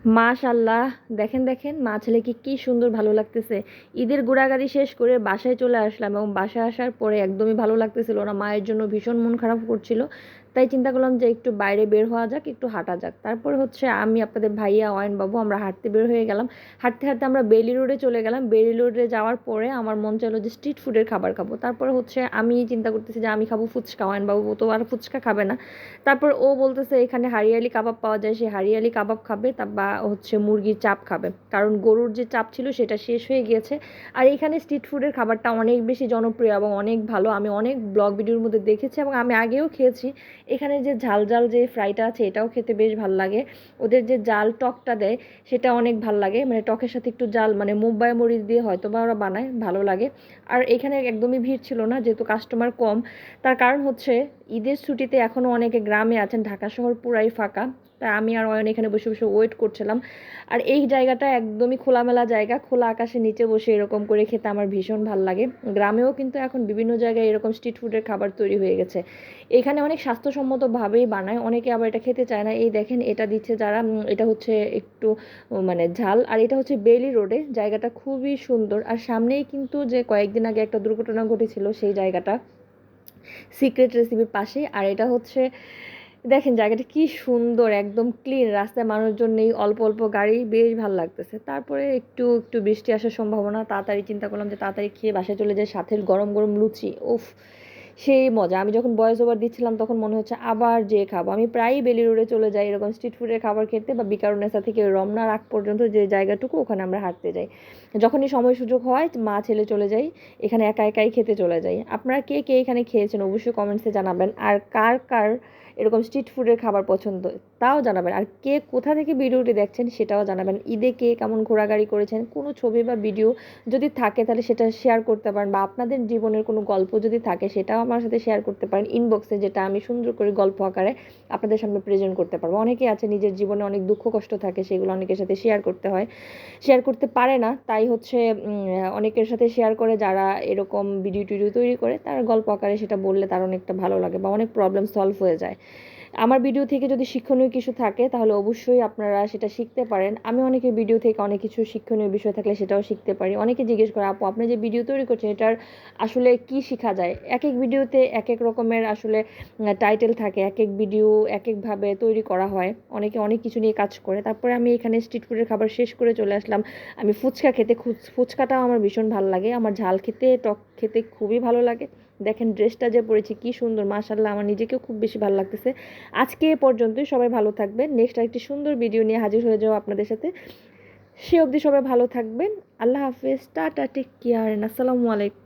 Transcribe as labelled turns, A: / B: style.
A: মাশাল্লাহ, দেখেন দেখেন মা ছেলেকে কি সুন্দর ভালো লাগতেছে। ঈদের ঘোরাঘুরি শেষ করে বাসায় চলে আসলাম এবং বাসায় আসার পরে একদমই ভালো লাগতেছিল না, মায়ের জন্য ভীষণ মন খারাপ করছিল। তাই চিন্তা করলাম যে একটু বাইরে বের হওয়া যাক, একটু হাঁটা যাক। তারপর হচ্ছে আমি আপনাদের ভাইয়া অয়ন বাবু আমরা হাঁটতে বের হয়ে গেলাম। হাঁটতে হাঁটতে আমরা বেলি রোডে চলে গেলাম। বেলি রোডে যাওয়ার পরে আমার মন চাইলো যে স্ট্রিট ফুডের খাবার খাবো। তারপরে হচ্ছে আমি চিন্তা করতেছি যে আমি খাবো ফুচকা, অয়ন বাবু তো আর ফুচকা খাবে না। তারপর ও বলতেছে এখানে হারিয়ালি কাবাব পাওয়া যায়, সে হারিয়ালি কাবাব খাবে তা বা হচ্ছে মুরগির চাপ খাবে, কারণ গরুর যে চাপ ছিল সেটা শেষ হয়ে গিয়েছে। আর এখানে স্ট্রিট ফুডের খাবারটা অনেক বেশি জনপ্রিয় এবং অনেক ভালো, আমি অনেক ব্লগ ভিডিওর মধ্যে দেখেছি এবং আমি আগেও খেয়েছি। এখানে যে ঝাল ঝাল যে ফ্রাইটা আছে এটাও খেতে বেশ ভালো লাগে। ওদের যে জাল টকটা দেয় সেটা অনেক ভালো লাগে, মানে টকের সাথে একটু জাল মানে মুম্বাই মরিচ দিয়ে হয়তো বা ওরা বানায়, ভালো লাগে। আর এখানে একদমই ভিড় ছিল না যেহেতু কাস্টমার কম। তার কারণ হচ্ছে ঈদের ছুটিতে এখনও অনেকে গ্রামে আছেন, ঢাকা শহর পুরাই ফাঁকা। তাই আমি আর অয়ন এখানে বসে বসে ওয়েট করছিলাম। আর এই জায়গাটা একদমই খোলামেলা জায়গা, খোলা আকাশের নিচে বসে এরকম করে খেতে আমার ভীষণ ভালো লাগে। গ্রামেও কিন্তু এখন বিভিন্ন জায়গায় এরকম স্ট্রিট ফুডের খাবার তৈরি হয়ে গেছে। এখানে অনেক স্বাস্থ্যসম্মতভাবেই বানায়, অনেকে আবার এটা খেতে চায় না। এই দেখেন এটা দিচ্ছে যারা, এটা হচ্ছে একটু মানে ঝাল। আর এটা হচ্ছে বেলি রোডে, জায়গাটা খুবই সুন্দর। আর সামনেই কিন্তু যে কয়েকদিন আগে একটা দুর্ঘটনা ঘটেছিল সেই জায়গাটা, সিক্রেট রেসিপির পাশে। আর এটা হচ্ছে দেখেন জায়গাটা কি সুন্দর, একদম ক্লিন, রাস্তায় মানুষজন নেই, অল্প অল্প গাড়ি, বেশ ভালো লাগতেছে। তারপরে একটু একটু বৃষ্টি আসার সম্ভাবনা, তাড়াতাড়ি চিন্তা করলাম যে তাড়াতাড়ি খেয়ে বাসায় চলে যায়, সাথে গরম গরম লুচি, উফ সেই মজা। আমি যখন ভয়েস ওভার দিচ্ছিলাম তখন মনে হচ্ছে আবার যে খাবো। আমি প্রায়ই বেলি রোডে চলে যাই এরকম স্ট্রিট ফুডের খাবার খেতে, বা বিকারুনেসা থেকে রমনার আগ পর্যন্ত যে জায়গাটুকু ওখানে আমরা হাঁটতে যাই। যখনই সময় সুযোগ হয় মা ছেলে চলে যাই, এখানে একা একাই খেতে চলে যাই। আপনারা কে কে এখানে খেয়েছেন অবশ্যই কমেন্টসে জানাবেন। আর কার কার এরকম স্ট্রিট ফুডের খাবার পছন্দ তাও জানাবেন। আর কে কোথা থেকে ভিডিওটি দেখছেন সেটাও জানাবেন। ঈদে কে কেমন ঘোরাঘুরি করেছেন, কোনো ছবি বা ভিডিও যদি থাকে তাহলে সেটা শেয়ার করতে পারেন, বা আপনাদের জীবনের কোনো গল্প যদি থাকে সেটাও আমার সাথে শেয়ার করতে পারেন ইনবক্সে, যেটা আমি সুন্দর করে গল্প আকারে আপনাদের সামনে প্রেজেন্ট করতে পারবো। অনেকে আছে নিজের জীবনে অনেক দুঃখ কষ্ট থাকে, সেগুলো অনেকের সাথে শেয়ার করতে হয়, শেয়ার করতে পারে না, তাই হচ্ছে অনেকের সাথে শেয়ার করে যারা এরকম ভিডিও টিডিও তৈরি করে, তার গল্প আকারে সেটা বললে তার অনেকটা ভালো লাগে বা অনেক প্রবলেম সলভ হয়ে যায়। আমার ভিডিও থেকে যদি শিক্ষণীয় কিছু থাকে তাহলে অবশ্যই আপনারা সেটা শিখতে পারেন। আমি অনেকের ভিডিও থেকে অনেক কিছু শিক্ষণীয় বিষয় থাকলে সেটাও শিখতে পারি। অনেকে জিজ্ঞেস করে আপু আপনি যে ভিডিও তৈরি করছেন এটার আসলে কি শেখা যায়। এক এক ভিডিওতে এক এক রকমের আসলে টাইটেল থাকে, এক এক ভিডিও এক একভাবে তৈরি করা হয়, অনেকে অনেক কিছু নিয়ে কাজ করে। তারপরে আমি এখানে স্ট্রিট ফুডের খাবার শেষ করে চলে আসলাম আমি ফুচকা খেতে। ফুচকাটাও আমার ভীষণ ভালো লাগে, আমার ঝাল খেতে টক খেতে খুবই ভালো লাগে। দেখেন ড্রেসটা যে পরেছি কি সুন্দর, মাশাআল্লাহ আমার নিজেকেও খুব বেশি ভালো লাগতেছে। আজকে এ পর্যন্তই, সবাই ভালো থাকবেন। নেক্সট আরেকটি সুন্দর ভিডিও নিয়ে হাজির হয়ে যাবো আপনাদের সাথে। সে অবধি সবাই ভালো থাকবেন। আল্লাহ হাফেজ, টাটা, টেক কেয়ার, আসসালামু আলাইকুম।